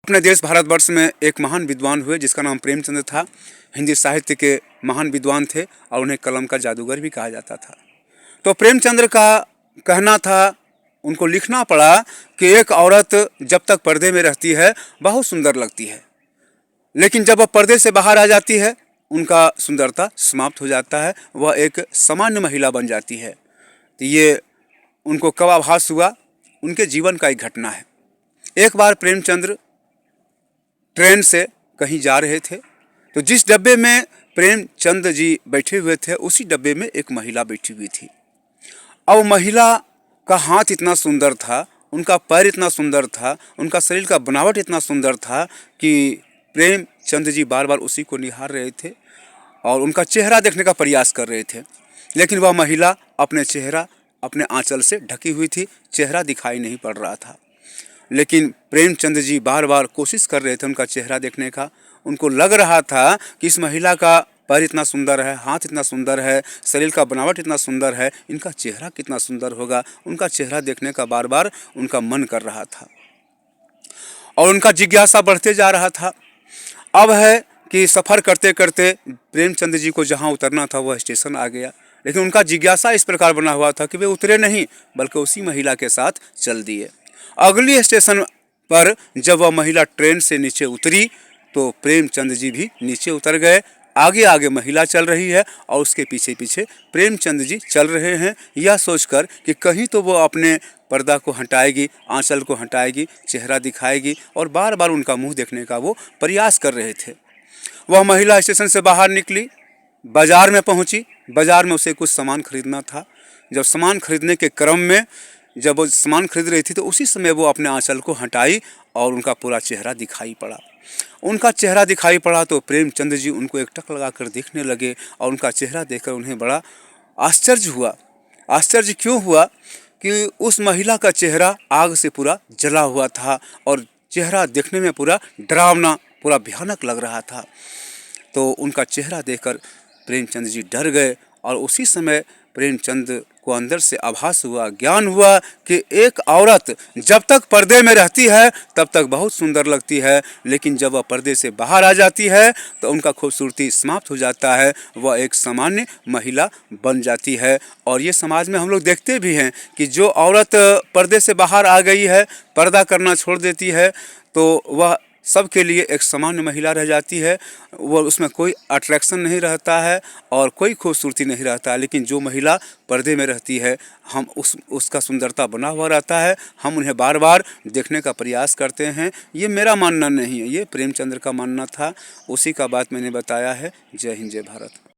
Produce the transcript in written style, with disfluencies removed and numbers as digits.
अपने देश भारतवर्ष में एक महान विद्वान हुए जिसका नाम प्रेमचंद था। हिंदी साहित्य के महान विद्वान थे और उन्हें कलम का जादूगर भी कहा जाता था। तो प्रेमचंद का कहना था, उनको लिखना पड़ा कि एक औरत जब तक पर्दे में रहती है बहुत सुंदर लगती है, लेकिन जब वह पर्दे से बाहर आ जाती है उनका सुंदरता समाप्त हो जाता है, वह एक सामान्य महिला बन जाती है। तो ये उनको कब आभास हुआ, उनके जीवन का एक घटना है। एक बार प्रेमचंद ट्रेन से कहीं जा रहे थे, तो जिस डब्बे में प्रेमचंद जी बैठे हुए थे उसी डब्बे में एक महिला बैठी हुई थी। अब महिला का हाथ इतना सुंदर था, उनका पैर इतना सुंदर था, उनका शरीर का बनावट इतना सुंदर था कि प्रेमचंद जी बार बार उसी को निहार रहे थे और उनका चेहरा देखने का प्रयास कर रहे थे। लेकिन वह महिला अपने आंचल से ढकी हुई थी, चेहरा दिखाई नहीं पड़ रहा था। लेकिन प्रेमचंद जी बार बार कोशिश कर रहे थे उनका चेहरा देखने का। उनको लग रहा था कि इस महिला का पैर इतना सुंदर है, हाथ इतना सुंदर है, शरीर का बनावट इतना सुंदर है, इनका चेहरा कितना सुंदर होगा। उनका चेहरा देखने का बार बार उनका मन कर रहा था और उनका जिज्ञासा बढ़ते जा रहा था। अब है कि सफ़र करते करते प्रेमचंद जी को जहाँ उतरना था वह स्टेशन आ गया, लेकिन उनका जिज्ञासा इस प्रकार बना हुआ था कि वे उतरे नहीं बल्कि उसी महिला के साथ चल दिए। अगली स्टेशन पर जब वह महिला ट्रेन से नीचे उतरी तो प्रेमचंद जी भी नीचे उतर गए। आगे आगे महिला चल रही है और उसके पीछे पीछे प्रेमचंद जी चल रहे हैं, यह सोचकर कि कहीं तो वो अपने पर्दा को हटाएगी, आंचल को हटाएगी, चेहरा दिखाएगी, और बार बार उनका मुंह देखने का वो प्रयास कर रहे थे। वह महिला स्टेशन से बाहर निकली, बाज़ार में पहुंची। बाज़ार में उसे कुछ सामान खरीदना था। जब सामान खरीदने के क्रम में जब वो सामान खरीद रही थी तो उसी समय वो अपने आंचल को हटाई और उनका पूरा चेहरा दिखाई पड़ा। उनका चेहरा दिखाई पड़ा तो प्रेमचंद जी उनको एकटक लगाकर देखने लगे और उनका चेहरा देखकर उन्हें बड़ा आश्चर्य हुआ। आश्चर्य क्यों हुआ कि उस महिला का चेहरा आग से पूरा जला हुआ था और चेहरा देखने में पूरा डरावना, पूरा भयानक लग रहा था। तो उनका चेहरा देखकर प्रेमचंद जी डर गए और उसी समय प्रेमचंद को अंदर से आभास हुआ, ज्ञान हुआ कि एक औरत जब तक पर्दे में रहती है तब तक बहुत सुंदर लगती है, लेकिन जब वह पर्दे से बाहर आ जाती है तो उनका खूबसूरती समाप्त हो जाता है, वह एक सामान्य महिला बन जाती है। और ये समाज में हम लोग देखते भी हैं कि जो औरत पर्दे से बाहर आ गई है, पर्दा करना छोड़ देती है, तो वह सबके लिए एक सामान्य महिला रह जाती है। वो उसमें कोई अट्रैक्शन नहीं रहता है और कोई खूबसूरती नहीं रहता है। लेकिन जो महिला पर्दे में रहती है, हम उसका सुंदरता बना हुआ रहता है, हम उन्हें बार बार देखने का प्रयास करते हैं। ये मेरा मानना नहीं है, ये प्रेमचंद का मानना था। उसी का बात मैंने बताया है। जय हिंद, जय भारत।